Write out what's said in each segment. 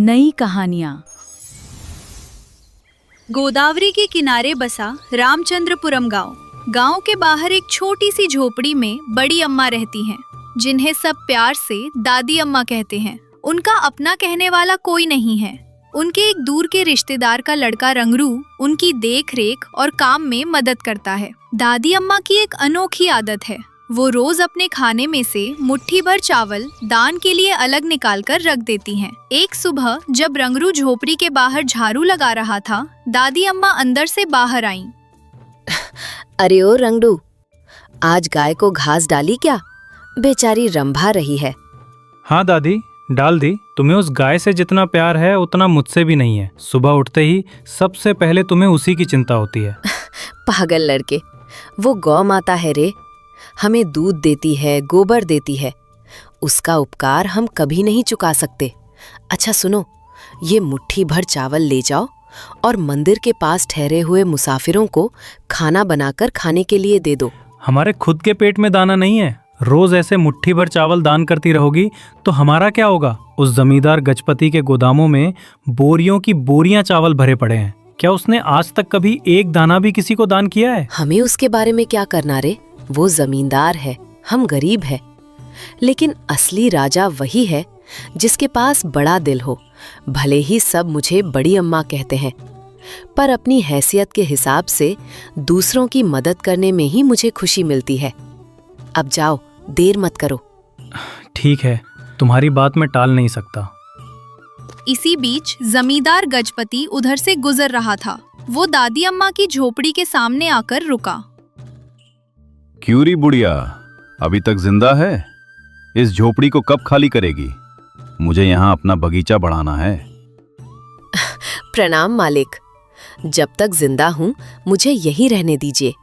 नई कहानियां। गोदावरी के किनारे बसा रामचंद्रपुरम गांव। गांव के बाहर एक छोटी सी झोपड़ी में बड़ी अम्मा रहती हैं, जिन्हें सब प्यार से दादी अम्मा कहते हैं। उनका अपना कहने वाला कोई नहीं है। उनके एक दूर के रिश्तेदार का लड़का रंगरू उनकी देख रेख और काम में मदद करता है। दादी अम्मा की एक अनोखी आदत है, वो रोज अपने खाने में से मुट्ठी भर चावल दान के लिए अलग निकाल कर रख देती हैं। एक सुबह जब रंगरू झोपड़ी के बाहर झाड़ू लगा रहा था, दादी अम्मा अंदर से बाहर आईं। अरे ओ रंगड़ू, आज गाय को घास डाली क्या? बेचारी रंभा रही है। हाँ दादी, डाल दी। तुम्हें उस गाय से जितना प्यार है उतना मुझसे भी नहीं है। सुबह उठते ही सबसे पहले तुम्हें उसी की चिंता होती है। पागल लड़के, वो गौ माता है रे, हमें दूध देती है, गोबर देती है। उसका उपकार हम कभी नहीं चुका सकते। अच्छा सुनो, ये मुट्ठी भर चावल ले जाओ और मंदिर के पास ठहरे हुए मुसाफिरों को खाना बनाकर खाने के लिए दे दो। हमारे खुद के पेट में दाना नहीं है। रोज ऐसे मुट्ठी भर चावल दान करती रहोगी तो हमारा क्या होगा? उस जमींदार गजपति के गोदामों में बोरियों की बोरियां चावल भरे पड़े हैं। क्या उसने आज तक कभी एक दाना भी किसी को दान किया है? हमें उसके बारे में क्या करना रे? वो जमींदार है, हम गरीब है। लेकिन असली राजा वही है जिसके पास बड़ा दिल हो। भले ही सब मुझे बड़ी अम्मा कहते हैं, पर अपनी हैसियत के हिसाब से दूसरों की मदद करने में ही मुझे खुशी मिलती है। अब जाओ, देर मत करो। ठीक है, तुम्हारी बात मैं टाल नहीं सकता। इसी बीच जमींदार गजपति उधर से गुजर रहा था। वो दादी अम्मा की झोपड़ी के सामने आकर रुका। क्यों री बुढ़िया, अभी तक जिंदा है? इस झोपड़ी को कब खाली करेगी? मुझे यहाँ अपना बगीचा बढ़ाना है। प्रणाम मालिक, जब तक जिंदा हूँ मुझे यहीं रहने दीजिए।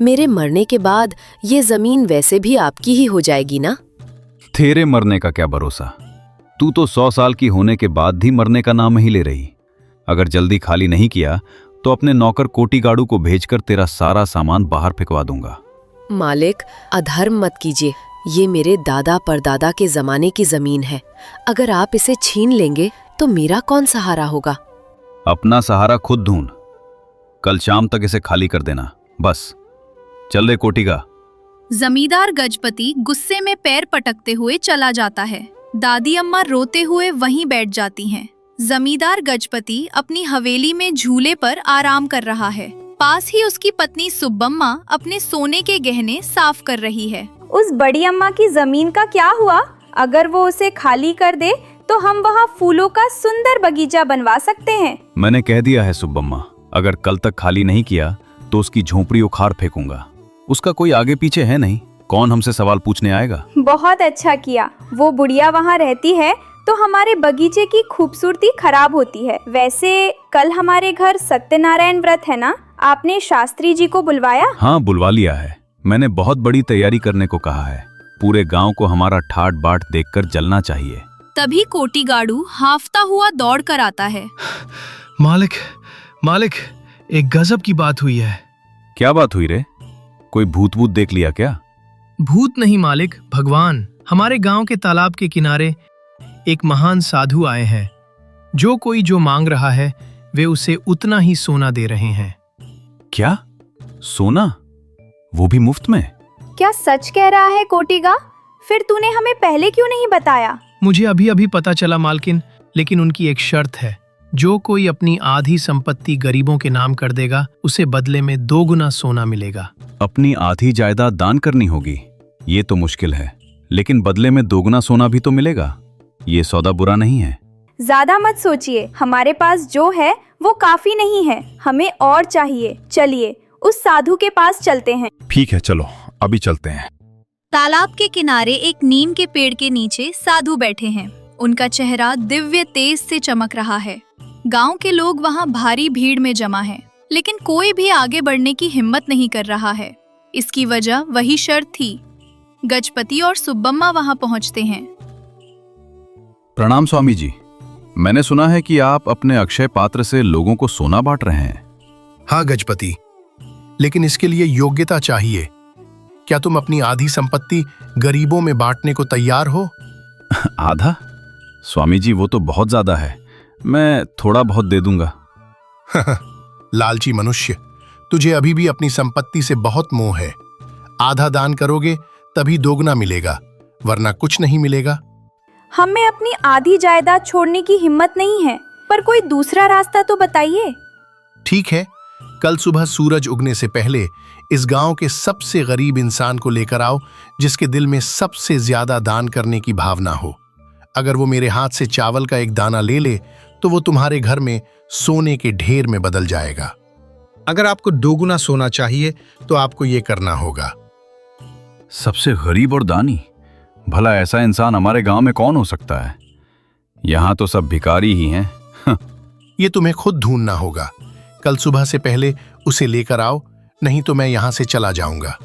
मेरे मरने के बाद ये जमीन वैसे भी आपकी ही हो जाएगी ना? तेरे मरने का क्या भरोसा? तू तो 100 साल की होने के बाद भी मरने का नाम ही ले रही। अगर जल्दी खाली नहीं किया तो अपने नौकर कोटीगाड़ू को भेजकर तेरा सारा सामान बाहर फेंकवा दूंगा। मालिक, अधर्म मत कीजिए। ये मेरे दादा परदादा के जमाने की जमीन है। अगर आप इसे छीन लेंगे तो मेरा कौन सहारा होगा? अपना सहारा खुद ढूंढ। कल शाम तक इसे खाली कर देना, बस। चल रे कोटिगा। जमींदार गजपति गुस्से में पैर पटकते हुए चला जाता है। दादी अम्मा रोते हुए वहीं बैठ जाती हैं। जमींदार गजपति अपनी हवेली में झूले पर आराम कर रहा है। पास ही उसकी पत्नी सुब्बम्मा अपने सोने के गहने साफ कर रही है। उस बड़ी अम्मा की जमीन का क्या हुआ? अगर वो उसे खाली कर दे तो हम वहाँ फूलों का सुंदर बगीचा बनवा सकते हैं। मैंने कह दिया है सुब्बम्मा, अगर कल तक खाली नहीं किया तो उसकी झोपड़ी उखाड़ फेंकूंगा। उसका कोई आगे पीछे है नहीं, कौन हमसे सवाल पूछने आएगा? बहुत अच्छा किया। वो बुढ़िया वहाँ रहती है तो हमारे बगीचे की खूबसूरती खराब होती है। वैसे कल हमारे घर सत्यनारायण व्रत है ना? आपने शास्त्री जी को बुलवाया? हाँ, बुलवा लिया है। मैंने बहुत बड़ी तैयारी करने को कहा है। पूरे गांव को हमारा ठाट बाट देखकर जलना चाहिए। तभी कोटीगाड़ू हांफता हुआ दौड़ कर आता है। मालिक, एक गजब की बात हुई है। क्या बात हुई रे? कोई भूत देख लिया क्या? भूत नहीं मालिक, भगवान। हमारे गांव के तालाब के किनारे एक महान साधु आए हैं। जो कोई जो मांग रहा है वे उसे उतना ही सोना दे रहे हैं। क्या? सोना? वो भी मुफ्त में? क्या सच कह रहा है कोटिगा? फिर तूने हमें पहले क्यों नहीं बताया? मुझे अभी पता चला मालकिन, लेकिन उनकी एक शर्त है। जो कोई अपनी आधी संपत्ति गरीबों के नाम कर देगा उसे बदले में 2 गुना सोना मिलेगा। अपनी आधी जायदाद दान करनी होगी? ये तो मुश्किल है, लेकिन बदले में 2 गुना सोना भी तो मिलेगा। ये सौदा बुरा नहीं है। ज्यादा मत सोचिए, हमारे पास जो है वो काफी नहीं है, हमें और चाहिए। चलिए उस साधु के पास चलते हैं। ठीक है, चलो अभी चलते हैं। तालाब के किनारे एक नीम के पेड़ के नीचे साधु बैठे हैं। उनका चेहरा दिव्य तेज से चमक रहा है। गांव के लोग वहां भारी भीड़ में जमा हैं, लेकिन कोई भी आगे बढ़ने की हिम्मत नहीं कर रहा है। इसकी वजह वही शर्त थी। गजपति और सुब्बम्मा वहां पहुंचते हैं। प्रणाम स्वामी जी, मैंने सुना है कि आप अपने अक्षय पात्र से लोगों को सोना बांट रहे हैं। हाँ गजपति, लेकिन इसके लिए योग्यता चाहिए। क्या तुम अपनी आधी संपत्ति गरीबों में बांटने को तैयार हो? आधा? स्वामी जी वो तो बहुत ज्यादा है, मैं थोड़ा बहुत दे दूंगा। लालची मनुष्य, तुझे अभी भी अपनी संपत्ति से बहुत मोह है। आधा दान करोगे तभी दोगुना मिलेगा, वरना कुछ नहीं मिलेगा। हमें अपनी आधी जायदाद छोड़ने की हिम्मत नहीं है, पर कोई दूसरा रास्ता तो बताइए। ठीक है, कल सुबह सूरज उगने से पहले इस गांव के सबसे गरीब इंसान को लेकर आओ जिसके दिल में सबसे ज्यादा दान करने की भावना हो। अगर वो मेरे हाथ से चावल का एक दाना ले ले तो वो तुम्हारे घर में सोने के ढेर में बदल जाएगा। अगर आपको दोगुना सोना चाहिए तो आपको ये करना होगा। सबसे गरीब और दानी? भला ऐसा इंसान हमारे गांव में कौन हो सकता है? यहाँ तो सब भिखारी ही हैं। ये तुम्हें खुद ढूंढना होगा। कल सुबह से पहले उसे लेकर आओ, नहीं तो मैं यहां से चला जाऊंगा।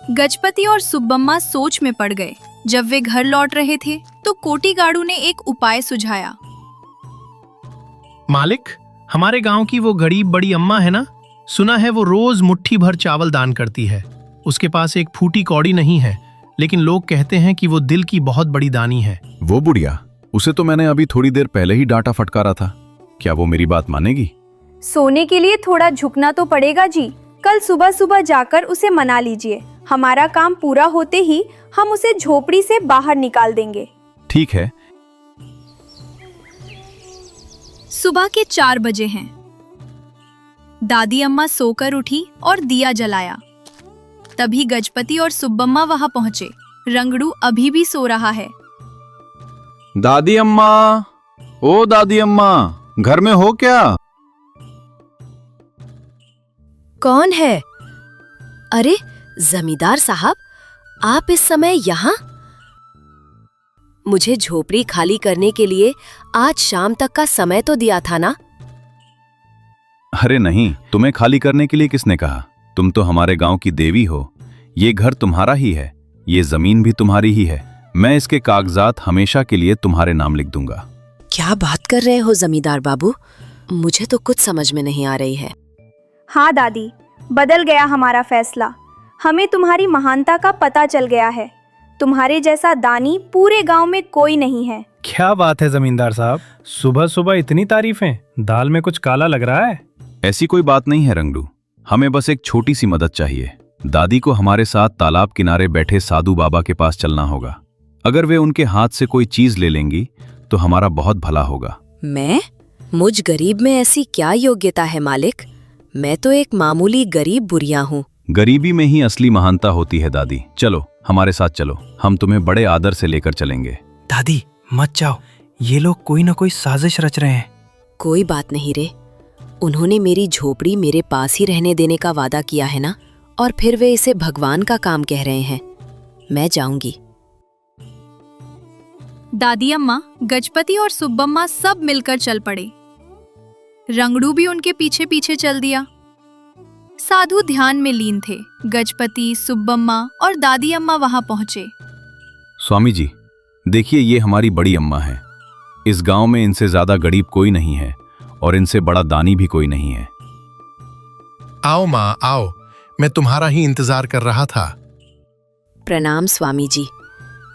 गजपति और सुब्बम्मा सोच में पड़ गए। जब वे घर लौट रहे थे तो कोटीगाड़ू ने एक उपाय सुझाया। मालिक, हमारे गांव की वो गरीब बड़ी अम्मा है ना, सुना है वो रोज मुट्ठी भर चावल दान करती है। उसके पास एक फूटी कौड़ी नहीं है, लेकिन लोग कहते हैं कि वो दिल की बहुत बड़ी दानी है। वो बुढ़िया, उसे तो मैंने अभी थोड़ी देर पहले ही डांटा फटकारा था। क्या वो मेरी बात मानेगी? सोने के लिए थोड़ा झुकना तो पड़ेगा जी। कल सुबह सुबह जाकर उसे मना लीजिए। हमारा काम पूरा होते ही हम उसे झोपड़ी से बाहर निकाल देंगे। ठीक है। सुबह के 4 बजे हैं। दादी अम्मा सोकर उठी और दिया जलाया। तभी गजपति और सुब्बम्मा वहां पहुंचे। रंगड़ू अभी भी सो रहा है। दादी अम्मा, ओ दादी अम्मा, घर में हो क्या? कौन है? अरे जमींदार साहब, आप इस समय यहाँ? मुझे झोपड़ी खाली करने के लिए आज शाम तक का समय तो दिया था ना? अरे नहीं, तुम्हें खाली करने के लिए किसने कहा? तुम तो हमारे गांव की देवी हो। ये घर तुम्हारा ही है, ये जमीन भी तुम्हारी ही है। मैं इसके कागजात हमेशा के लिए तुम्हारे नाम लिख दूंगा। क्या बात कर रहे हो जमींदार बाबू? मुझे तो कुछ समझ में नहीं आ रही है। हाँ दादी, बदल गया हमारा फैसला। हमें तुम्हारी महानता का पता चल गया है। तुम्हारे जैसा दानी पूरे गांव में कोई नहीं है। क्या बात है जमींदार साहब, सुबह सुबह इतनी तारीफें? दाल में कुछ काला लग रहा है। ऐसी कोई बात नहीं है रंगडू, हमें बस एक छोटी सी मदद चाहिए। दादी को हमारे साथ तालाब किनारे बैठे साधु बाबा के पास चलना होगा। अगर वे उनके हाथ से कोई चीज ले लेंगी तो हमारा बहुत भला होगा। मैं? मुझ गरीब में ऐसी क्या योग्यता है मालिक? मैं तो एक मामूली गरीब बुढ़िया हूँ। गरीबी में ही असली महानता होती है दादी। चलो हमारे साथ चलो, हम तुम्हें बड़े आदर से लेकर चलेंगे। दादी मत जाओ, ये लोग कोई ना कोई साजिश रच रहे हैं। कोई बात नहीं रे, उन्होंने मेरी झोपड़ी मेरे पास ही रहने देने का वादा किया है ना, और फिर वे इसे भगवान का काम कह रहे हैं। मैं जाऊंगी। दादी अम्मा, गजपति और सुब्बम्मा सब मिलकर चल पड़े। रंगड़ू भी उनके पीछे पीछे चल दिया। साधु ध्यान में लीन थे। गजपति, सुब्बम्मा और दादी अम्मा वहां पहुंचे। स्वामी जी, देखिए ये हमारी बड़ी अम्मा है। इस गांव में इनसे ज्यादा गरीब कोई नहीं है और इनसे बड़ा दानी भी कोई नहीं है। आओ माँ आओ, मैं तुम्हारा ही इंतजार कर रहा था। प्रणाम स्वामी जी,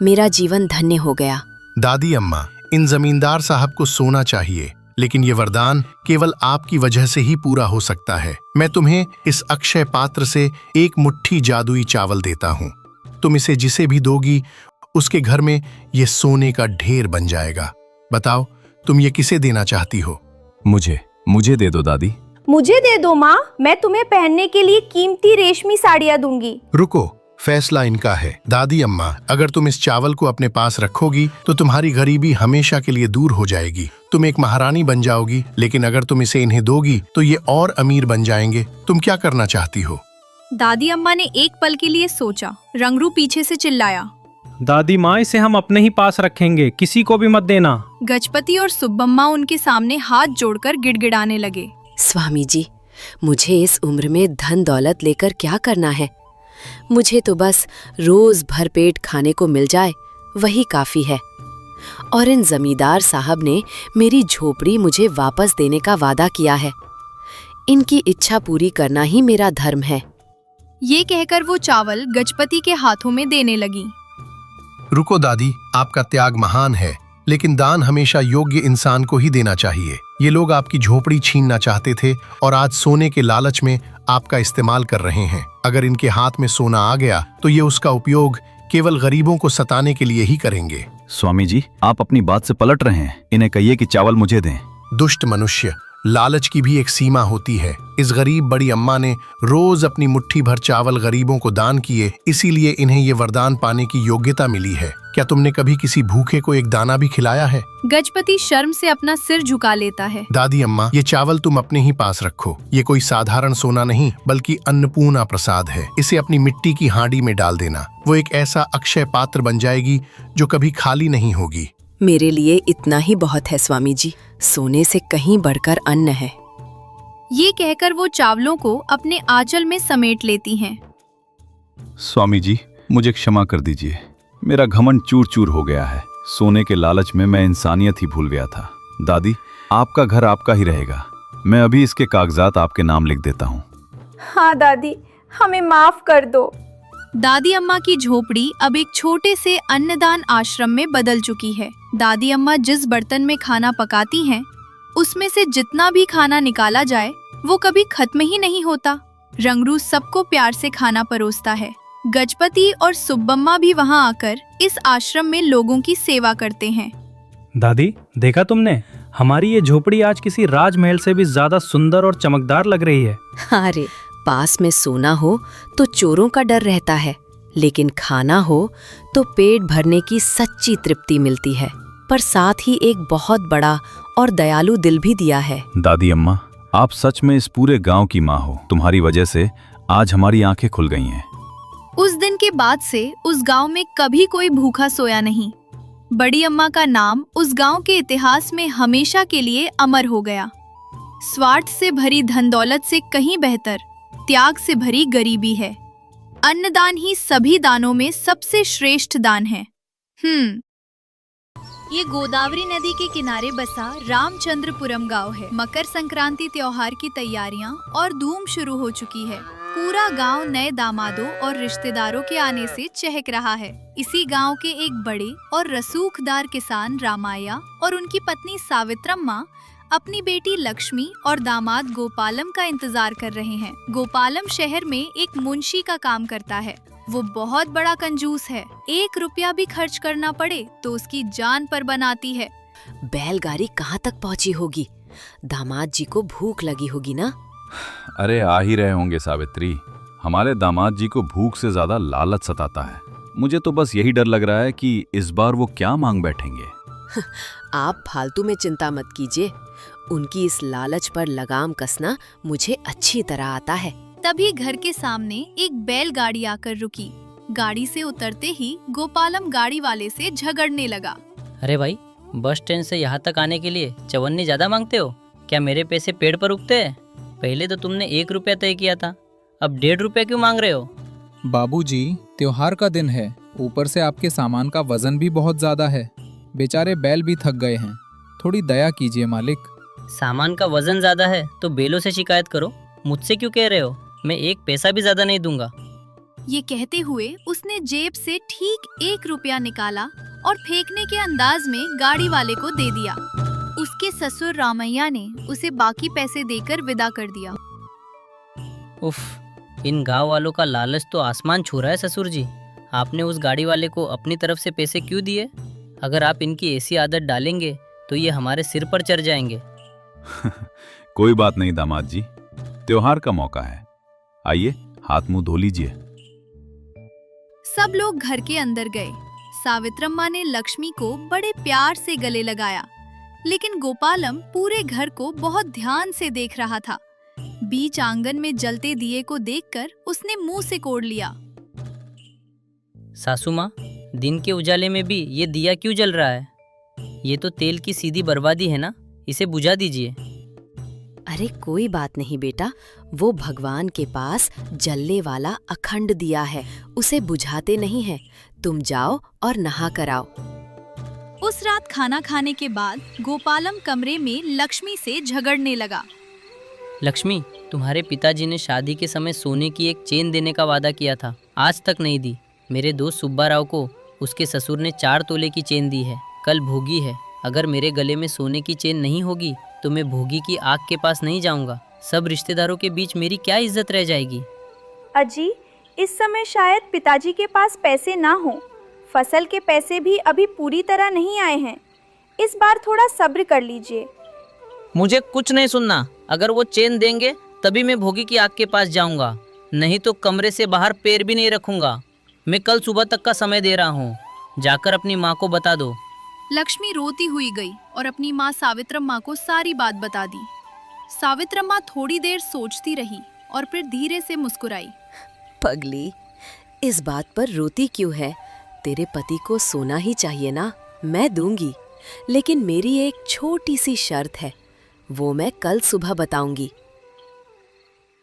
मेरा जीवन धन्य हो गया। दादी अम्मा, इन जमींदार साहब को सोना चाहिए, लेकिन ये वरदान केवल आपकी वजह से ही पूरा हो सकता है। मैं तुम्हें इस अक्षय पात्र से एक मुट्ठी जादुई चावल देता हूँ। तुम इसे जिसे भी दोगी उसके घर में ये सोने का ढेर बन जाएगा। बताओ, तुम ये किसे देना चाहती हो? मुझे दे दो दादी। मुझे दे दो माँ, मैं तुम्हें पहनने के लिए कीमती रेशमी साड़ियाँ दूंगी। रुको, फैसला इनका है। दादी अम्मा, अगर तुम इस चावल को अपने पास रखोगी तो तुम्हारी गरीबी हमेशा के लिए दूर हो जाएगी। तुम एक महारानी बन जाओगी, लेकिन अगर तुम इसे इन्हें दोगी तो ये और अमीर बन जाएंगे। तुम क्या करना चाहती हो? दादी अम्मा ने एक पल के लिए सोचा। रंगड़ू पीछे से चिल्लाया, दादी माँ, इसे हम अपने ही पास रखेंगे, किसी को भी मत देना। गजपति और सुब्बम्मा उनके सामने हाथ जोड़कर गिड़गिड़ाने लगे। स्वामी जी, मुझे इस उम्र में धन दौलत लेकर क्या करना है? मुझे तो बस रोज भरपेट खाने को मिल जाए, वही काफी है। और इन जमींदार साहब ने मेरी झोपड़ी मुझे वापस देने का वादा किया है। इनकी इच्छा पूरी करना ही मेरा धर्म है। ये कहकर वो चावल गजपति के हाथों में देने लगी। रुको दादी, आपका त्याग महान है, लेकिन दान हमेशा योग्य इंसान को ही देना चाहिए। ये लोग आपकी झोपड़ी छीनना चाहते थे और आज सोने के लालच में आपका इस्तेमाल कर रहे हैं। अगर इनके हाथ में सोना आ गया तो ये उसका उपयोग केवल गरीबों को सताने के लिए ही करेंगे। स्वामी जी, आप अपनी बात से पलट रहे हैं। इन्हें कहिए कि चावल मुझे दें। दुष्ट मनुष्य, लालच की भी एक सीमा होती है। इस गरीब बड़ी अम्मा ने रोज अपनी मुट्ठी भर चावल गरीबों को दान किए, इसीलिए इन्हें ये वरदान पाने की योग्यता मिली है। क्या तुमने कभी किसी भूखे को एक दाना भी खिलाया है? गजपति शर्म से अपना सिर झुका लेता है। दादी अम्मा, ये चावल तुम अपने ही पास रखो। ये कोई साधारण सोना नहीं बल्कि अन्नपूर्णा प्रसाद है। इसे अपनी मिट्टी की हांडी में डाल देना। वो एक ऐसा अक्षय पात्र बन जाएगी जो कभी खाली नहीं होगी। मेरे लिए इतना ही बहुत है स्वामी जी। सोने से कहीं बढ़कर अन्न है। ये कहकर वो चावलों को अपने आंचल में समेट लेती हैं। स्वामी जी, मुझे क्षमा कर दीजिए। मेरा घमंड चूर चूर हो गया है। सोने के लालच में मैं इंसानियत ही भूल गया था। दादी, आपका घर आपका ही रहेगा। मैं अभी इसके कागजात आपके नाम लिख देता हूँ। हाँ दादी, हमें माफ कर दो। दादी अम्मा की झोपड़ी अब एक छोटे से अन्नदान आश्रम में बदल चुकी है। दादी अम्मा जिस बर्तन में खाना पकाती हैं, उसमें से जितना भी खाना निकाला जाए वो कभी खत्म ही नहीं होता। रंगरू सबको प्यार से खाना परोसता है। गजपति और सुब्बम्मा भी वहाँ आकर इस आश्रम में लोगों की सेवा करते हैं। दादी, देखा तुमने? हमारी ये झोपड़ी आज किसी राजमहल से भी ज्यादा सुंदर और चमकदार लग रही है। अरे, पास में सोना हो तो चोरों का डर रहता है, लेकिन खाना हो तो पेट भरने की सच्ची तृप्ति मिलती है। पर साथ ही एक बहुत बड़ा और दयालु दिल भी दिया है। दादी अम्मा, आप सच में इस पूरे गांव की माँ हो। तुम्हारी वजह से आज हमारी आंखें खुल गई हैं। उस दिन के बाद से उस गांव में कभी कोई भूखा सोया नहीं। बड़ी अम्मा का नाम उस गांव के इतिहास में हमेशा के लिए अमर हो गया। स्वार्थ से भरी धन दौलत से कहीं बेहतर त्याग से भरी गरीबी है। अन्नदान ही सभी दानों में सबसे श्रेष्ठ दान है। ये गोदावरी नदी के किनारे बसा रामचंद्रपुरम गांव है। मकर संक्रांति त्योहार की तैयारियां और धूम शुरू हो चुकी है। पूरा गांव नए दामादों और रिश्तेदारों के आने से चहक रहा है। इसी गांव के एक बड़े और रसूखदार किसान रामाया और उनकी पत्नी सावित्रम्मा अपनी बेटी लक्ष्मी और दामाद गोपालम का इंतजार कर रहे हैं। गोपालम शहर में एक मुंशी का काम करता है। वो बहुत बड़ा कंजूस है। 1 रुपया भी खर्च करना पड़े तो उसकी जान पर बनाती है। बैलगाड़ी कहाँ तक पहुँची होगी? दामाद जी को भूख लगी होगी ना? अरे, आ ही रहे होंगे सावित्री। हमारे दामाद जी को भूख से ज्यादा लालच सताता है। मुझे तो बस यही डर लग रहा है कि इस बार वो क्या मांग बैठेंगे। आप फालतू में चिंता मत कीजिए। उनकी इस लालच पर लगाम कसना मुझे अच्छी तरह आता है। तभी घर के सामने एक बैलगाड़ी आकर रुकी। गाड़ी से उतरते ही गोपालम गाड़ी वाले से झगड़ने लगा। अरे भाई, बस स्टैंड से यहाँ तक आने के लिए चवन्नी ज्यादा मांगते हो क्या? मेरे पैसे पेड़ पर उगते हैं? पहले तो तुमने 1 रुपया तय किया था, अब 1.5 रुपया क्यों मांग रहे हो? बाबूजी, त्योहार का दिन है, ऊपर से आपके सामान का वजन भी बहुत ज्यादा है। बेचारे बैल भी थक गए हैं, थोड़ी दया कीजिए मालिक। सामान का वजन ज्यादा है तो बेलों से शिकायत करो, मुझसे क्यों कह रहे हो? मैं 1 पैसा भी ज्यादा नहीं दूंगा। ये कहते हुए उसने जेब से ठीक 1 रुपया निकाला और फेंकने के अंदाज में गाड़ी वाले को दे दिया। उसके ससुर रामैया ने उसे बाकी पैसे देकर विदा कर दिया। उफ, इन गांव वालों का लालच तो आसमान छू रहा है। ससुर जी, आपने उस गाड़ी वाले को अपनी तरफ से पैसे क्यों दिए? अगर आप इनकी ऐसी आदत डालेंगे तो ये हमारे सिर पर चढ़ जाएंगे। कोई बात नहीं दामाद जी, त्योहार का मौका है। आइए, हाथ मुंह धो लीजिए। सब लोग घर के अंदर गए। सावित्रम्मा ने लक्ष्मी को बड़े प्यार से गले लगाया, लेकिन गोपालम पूरे घर को बहुत ध्यान से देख रहा था। बीच आंगन में जलते दिए को देखकर उसने मुंह से कोड़ लिया। सासू माँ, दिन के उजाले में भी ये दिया क्यों जल रहा है? ये तो तेल की सीधी बर्बादी है ना, इसे बुझा दीजिए। अरे कोई बात नहीं बेटा, वो भगवान के पास जलने वाला अखंड दिया है, उसे बुझाते नहीं है। तुम जाओ और नहा कर आओ। उस रात खाना खाने के बाद गोपालम कमरे में लक्ष्मी से झगड़ने लगा। लक्ष्मी, तुम्हारे पिताजी ने शादी के समय सोने की एक चेन देने का वादा किया था, आज तक नहीं दी। मेरे दोस्त सुब्बा राव को उसके ससुर ने 4 तोले की चेन दी है। कल भोगी है, अगर मेरे गले में सोने की चेन नहीं होगी तो मैं भोगी की आग के पास नहीं जाऊंगा। सब रिश्तेदारों के बीच मेरी क्या इज्जत रह जाएगी। अजी, इस समय शायद पिताजी के पास पैसे ना हो। फसल के पैसे भी अभी पूरी तरह नहीं आए हैं। इस बार थोड़ा सब्र कर लीजिए। मुझे कुछ नहीं सुनना। अगर वो चेन देंगे तभी मैं भोगी की आग के पास जाऊंगा, नहीं तो कमरे से बाहर पैर भी नहीं रखूंगा। मैं कल सुबह तक का समय दे रहा हूँ, जाकर अपनी माँ को बता दो। लक्ष्मी रोती हुई गई और अपनी माँ सावित्रम्मा को सारी बात बता दी। सावित्रम्मा थोड़ी देर सोचती रही और फिर धीरे से मुस्कुराई। पगली, इस बात पर रोती क्यों है? तेरे पति को सोना ही चाहिए ना, मैं दूंगी, लेकिन मेरी एक छोटी सी शर्त है, वो मैं कल सुबह बताऊंगी।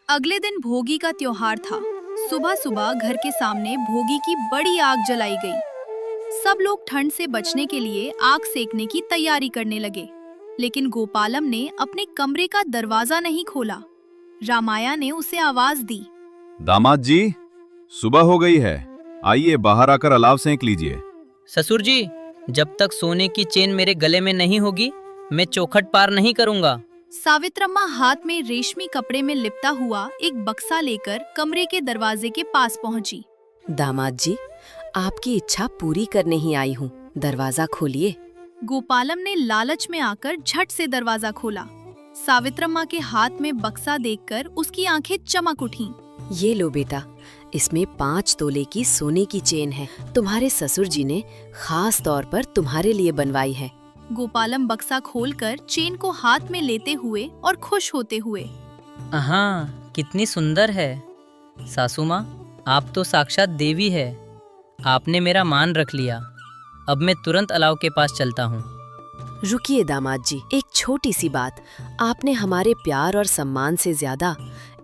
अगले दिन भोगी का त्योहार था। सुबह सुबह घर के सामने भोगी की बड़ी आग जलाई गई। सब लोग ठंड से बचने के लिए आग सेकने की तैयारी करने लगे, लेकिन गोपालम ने अपने कमरे का दरवाजा नहीं खोला। रामाया ने उसे आवाज दी। दामाद जी, सुबह हो गई है, आइए बाहर आकर अलाव सेंक लीजिए। ससुर जी, जब तक सोने की चेन मेरे गले में नहीं होगी मैं चौखट पार नहीं करूंगा। सावित्रम्मा हाथ में रेशमी कपड़े में लिपटा हुआ एक बक्सा लेकर कमरे के दरवाजे के पास पहुंची। दामाद जी, आपकी इच्छा पूरी करने ही आई हूँ, दरवाजा खोलिए। गोपालम ने लालच में आकर झट से दरवाजा खोला। सावित्रम्मा के हाथ में बक्सा देखकर उसकी आंखें चमक उठीं। ये लो बेटा, इसमें 5 तोले की सोने की चेन है। तुम्हारे ससुर जी ने खास तौर पर तुम्हारे लिए बनवाई है। गोपालम बक्सा खोलकर चेन को हाथ में लेते हुए और खुश होते हुए। हाँ, कितनी सुंदर है। सासू माँ, आप तो साक्षात देवी है। आपने मेरा मान रख लिया। अब मैं तुरंत अलाव के पास चलता हूँ। रुकिए दामाद जी, एक छोटी सी बात। आपने हमारे प्यार और सम्मान से ज्यादा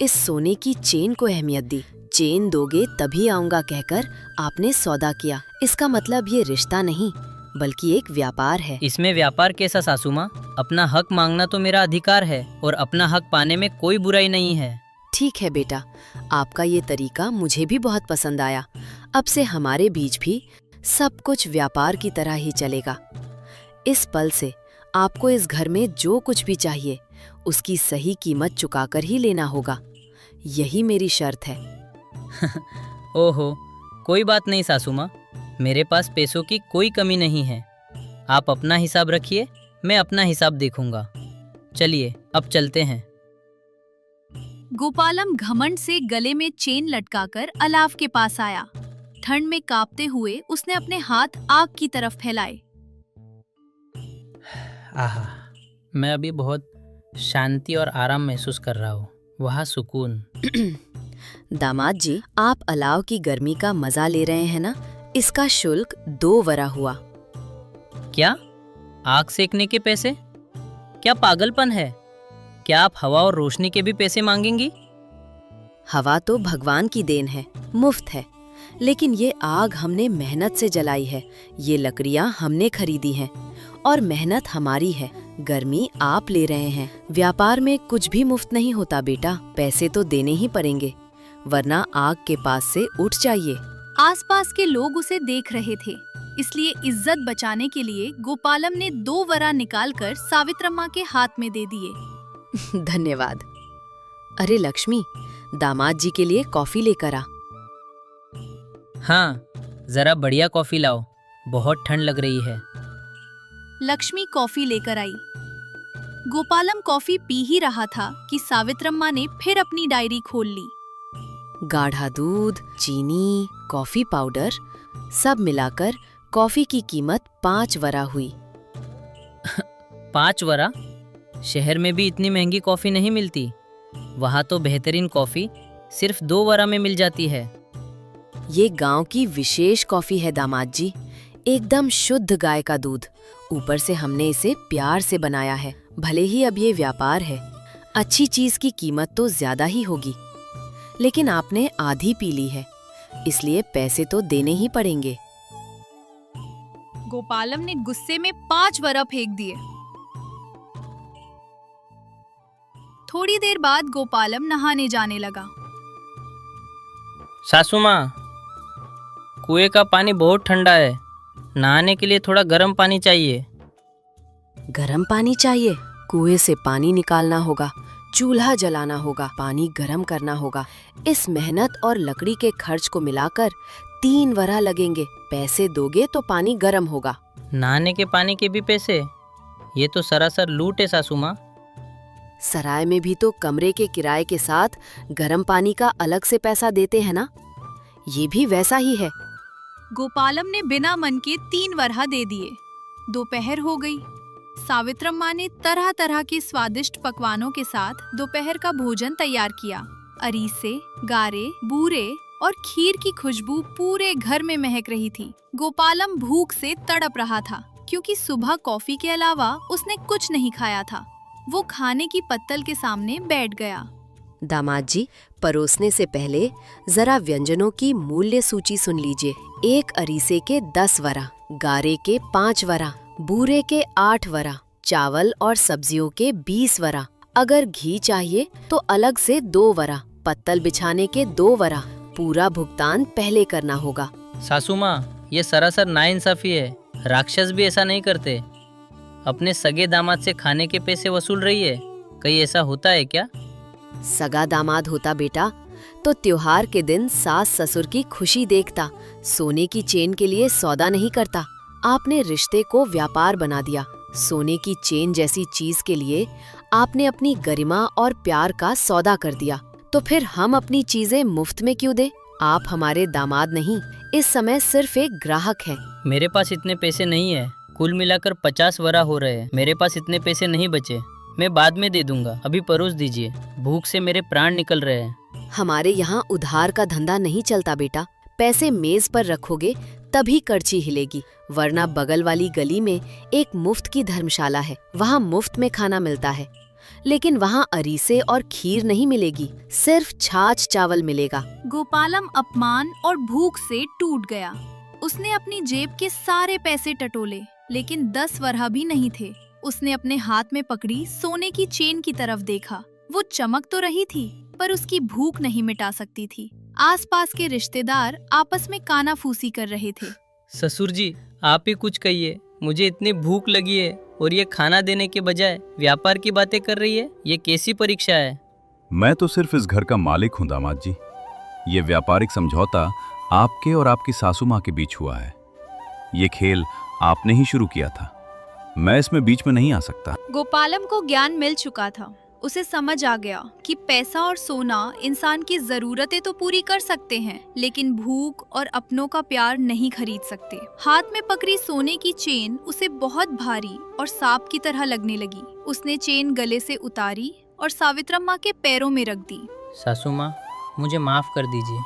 इस सोने की चेन को अहमियत दी। चेन दोगे तभी आऊंगा कहकर आपने सौदा किया। इसका मतलब ये रिश्ता नहीं बल्कि एक व्यापार है। इसमें व्यापार कैसा सासू माँ? अपना हक मांगना तो मेरा अधिकार है और अपना हक पाने में कोई बुराई नहीं है। ठीक है बेटा, आपका ये तरीका मुझे भी बहुत पसंद आया। अब से हमारे बीच भी सब कुछ व्यापार की तरह ही चलेगा। इस पल से आपको इस घर में जो कुछ भी चाहिए उसकी सही कीमत चुकाकर ही लेना होगा। यही मेरी शर्त है। ओहो, कोई बात नहीं सासू माँ, मेरे पास पैसों की कोई कमी नहीं है। आप अपना हिसाब रखिए, मैं अपना हिसाब देखूंगा। चलिए अब चलते हैं। गोपालम घमंड से गले में चेन लटकाकर अलाव के पास आया। ठंड में कांपते हुए उसने अपने हाथ आग की तरफ फैलाए। आहा, मैं अभी बहुत शांति और आराम महसूस कर रहा हूँ। वहाँ सुकून। दामाद जी, आप अलाव की गर्मी का मजा ले रहे हैं ना? इसका शुल्क 2 वरा हुआ। क्या? आग सेकने के पैसे? क्या पागलपन है? क्या आप हवा और रोशनी के भी पैसे मांगेंगी? हवा तो भगवान की देन है, मुफ्त है, लेकिन ये आग हमने मेहनत से जलाई है। ये लकड़ियाँ हमने खरीदी हैं और मेहनत हमारी है। गर्मी आप ले रहे हैं। व्यापार में कुछ भी मुफ्त नहीं होता बेटा, पैसे तो देने ही पड़ेंगे, वरना आग के पास से उठ जाइए। आसपास के लोग उसे देख रहे थे, इसलिए इज्जत बचाने के लिए गोपालम ने 2 वरा निकालकर सावित्रम्मा के हाथ में दे दिए। धन्यवाद। अरे लक्ष्मी, दामाद जी के लिए कॉफी लेकर आ। हाँ, जरा बढ़िया कॉफी लाओ, बहुत ठंड लग रही है। लक्ष्मी कॉफी लेकर आई। गोपालम कॉफी पी ही रहा था कि सावित्रम्मा ने फिर अपनी डायरी खोल ली। गाढ़ा दूध, चीनी, कॉफी पाउडर सब मिलाकर कॉफी की कीमत 5 वरा हुई। 5 वरा? शहर में भी इतनी महंगी कॉफी नहीं मिलती। वहाँ तो बेहतरीन कॉफी सिर्फ 2 वरा में मिल जाती है। ये गांव की विशेष कॉफी है दामाद जी, एकदम शुद्ध गाय का दूध। ऊपर से हमने इसे प्यार से बनाया है। भले ही अब ये व्यापार है, अच्छी चीज की कीमत तो ज्यादा ही होगी, लेकिन आपने आधी पी ली है, इसलिए पैसे तो देने ही पड़ेंगे। गोपालम ने गुस्से में 5 वरा फेंक दिए। थोड़ी देर बाद गोपालम नहाने जाने लगा। सासू माँ, कुएं का पानी बहुत ठंडा है, नहाने के लिए थोड़ा गर्म पानी चाहिए। गर्म पानी चाहिए? कुएं से पानी निकालना होगा, चूल्हा जलाना होगा, पानी गर्म करना होगा। इस मेहनत और लकड़ी के खर्च को मिलाकर 3 वरह लगेंगे। पैसे दोगे तो पानी गर्म होगा। नहाने के पानी के भी पैसे? ये तो सरासर लूट है सासू माँ। सराय में भी तो कमरे के किराए के साथ गर्म पानी का अलग से पैसा देते हैं ना, ये भी वैसा ही है। गोपालम ने बिना मन के 3 वरहा दे दिए। दोपहर हो गई। सावित्रम्मा ने तरह तरह के स्वादिष्ट पकवानों के साथ दोपहर का भोजन तैयार किया। अरीसे, गारे, बूरे और खीर की खुशबू पूरे घर में महक रही थी। गोपालम भूख से तड़प रहा था क्योंकि सुबह कॉफी के अलावा उसने कुछ नहीं खाया था। वो खाने की पत्तल के सामने बैठ गया। दामाद जी, परोसने से पहले जरा व्यंजनों की मूल्य सूची सुन लीजिए। 1 अरीसे के 10 वरा, गारे के 5 वरा, बूरे के 8 वरा, चावल और सब्जियों के 20 वरा। अगर घी चाहिए तो अलग से 2 वरा, पत्तल बिछाने के 2 वरा। पूरा भुगतान पहले करना होगा। सासू माँ, ये सरासर नाइंसाफी है। राक्षस भी ऐसा नहीं करते। अपने सगे दामाद से खाने के पैसे वसूल रही है। कहीं ऐसा होता है क्या? सगा दामाद होता बेटा तो त्योहार के दिन सास ससुर की खुशी देखता, सोने की चेन के लिए सौदा नहीं करता। आपने रिश्ते को व्यापार बना दिया। सोने की चेन जैसी चीज के लिए आपने अपनी गरिमा और प्यार का सौदा कर दिया। तो फिर हम अपनी चीजें मुफ्त में क्यों दे? आप हमारे दामाद नहीं, इस समय सिर्फ एक ग्राहक हैं। मेरे पास इतने पैसे नहीं है। कुल मिलाकर 50 वरा हो रहे हैं। मेरे पास इतने पैसे नहीं बचे। मैं बाद में दे दूंगा, अभी परोस दीजिए। भूख से मेरे प्राण निकल रहे हैं। हमारे यहाँ उधार का धंधा नहीं चलता बेटा। पैसे मेज पर रखोगे तभी करची हिलेगी, वरना बगल वाली गली में एक मुफ्त की धर्मशाला है, वहाँ मुफ्त में खाना मिलता है। लेकिन वहाँ अरीसे और खीर नहीं मिलेगी, सिर्फ छाछ चावल मिलेगा। गोपालम अपमान और भूख से टूट गया। उसने अपनी जेब के सारे पैसे टटोले, लेकिन 10 वरहा भी नहीं थे। उसने अपने हाथ में पकड़ी सोने की चेन की तरफ देखा। वो चमक तो रही थी, पर उसकी भूख नहीं मिटा सकती थी। आसपास के रिश्तेदार आपस में कानाफूसी कर रहे थे। ससुर जी, आप ही कुछ कहिए। मुझे इतनी भूख लगी है और ये खाना देने के बजाय व्यापार की बातें कर रही है। ये कैसी परीक्षा है? मैं तो सिर्फ इस घर का मालिक हूं दामाद जी। ये व्यापारिक समझौता आपके और आपकी सासू माँ के बीच हुआ है। ये खेल आपने ही शुरू किया था, मैं इसमें बीच में नहीं आ सकता। गोपालम को ज्ञान मिल चुका था। उसे समझ आ गया कि पैसा और सोना इंसान की जरूरतें तो पूरी कर सकते हैं, लेकिन भूख और अपनों का प्यार नहीं खरीद सकते। हाथ में पकड़ी सोने की चेन उसे बहुत भारी और सांप की तरह लगने लगी। उसने चेन गले से उतारी और सावित्रम्मा के पैरों में रख दी। सासू माँ, मुझे माफ कर दीजिए।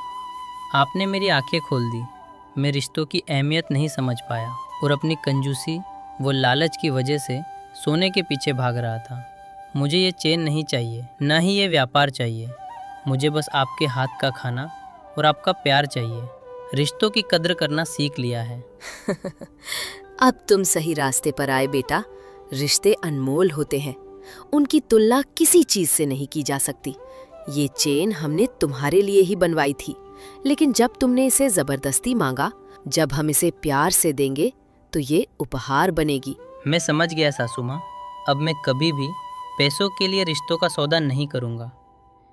आपने मेरी आंखें खोल दी। मैं रिश्तों की अहमियत नहीं समझ पाया और अपनी कंजूसी वो लालच की वजह से सोने के पीछे भाग रहा था। मुझे ये चेन नहीं चाहिए, न ही ये व्यापार चाहिए। मुझे बस आपके हाथ का खाना और आपका प्यार चाहिए। रिश्तों की कद्र करना सीख लिया है। अब तुम सही रास्ते पर आए बेटा। रिश्ते अनमोल होते हैं, उनकी तुलना किसी चीज से नहीं की जा सकती। ये चेन हमने तुम्हारे लिए ही बनवाई थी, लेकिन जब तुमने इसे जबरदस्ती मांगा, जब हम इसे प्यार से देंगे तो ये उपहार बनेगी। मैं समझ गया सासू माँ। अब मैं कभी भी पैसों के लिए रिश्तों का सौदा नहीं करूँगा।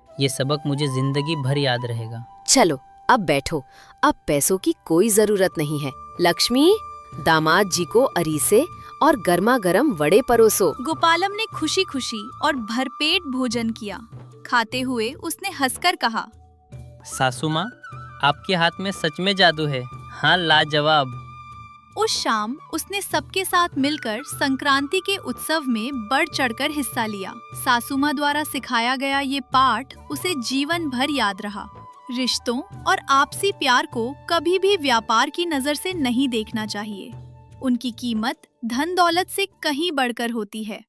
ये सबक मुझे जिंदगी भर याद रहेगा। चलो अब बैठो, अब पैसों की कोई जरूरत नहीं है। लक्ष्मी, दामाद जी को अरीसे और गर्मा गर्म वड़े परोसो। गोपालम ने खुशी खुशी और भरपेट भोजन किया। खाते हुए उसने हंसकर कहा, सासू माँ, आपके हाथ में सच में जादू है। हाँ, लाजवाब। उस शाम उसने सबके साथ मिलकर संक्रांति के उत्सव में बढ़ चढ़कर हिस्सा लिया। सासू माँ द्वारा सिखाया गया ये पाठ उसे जीवन भर याद रहा। रिश्तों और आपसी प्यार को कभी भी व्यापार की नजर से नहीं देखना चाहिए। उनकी कीमत धन दौलत से कहीं बढ़कर होती है।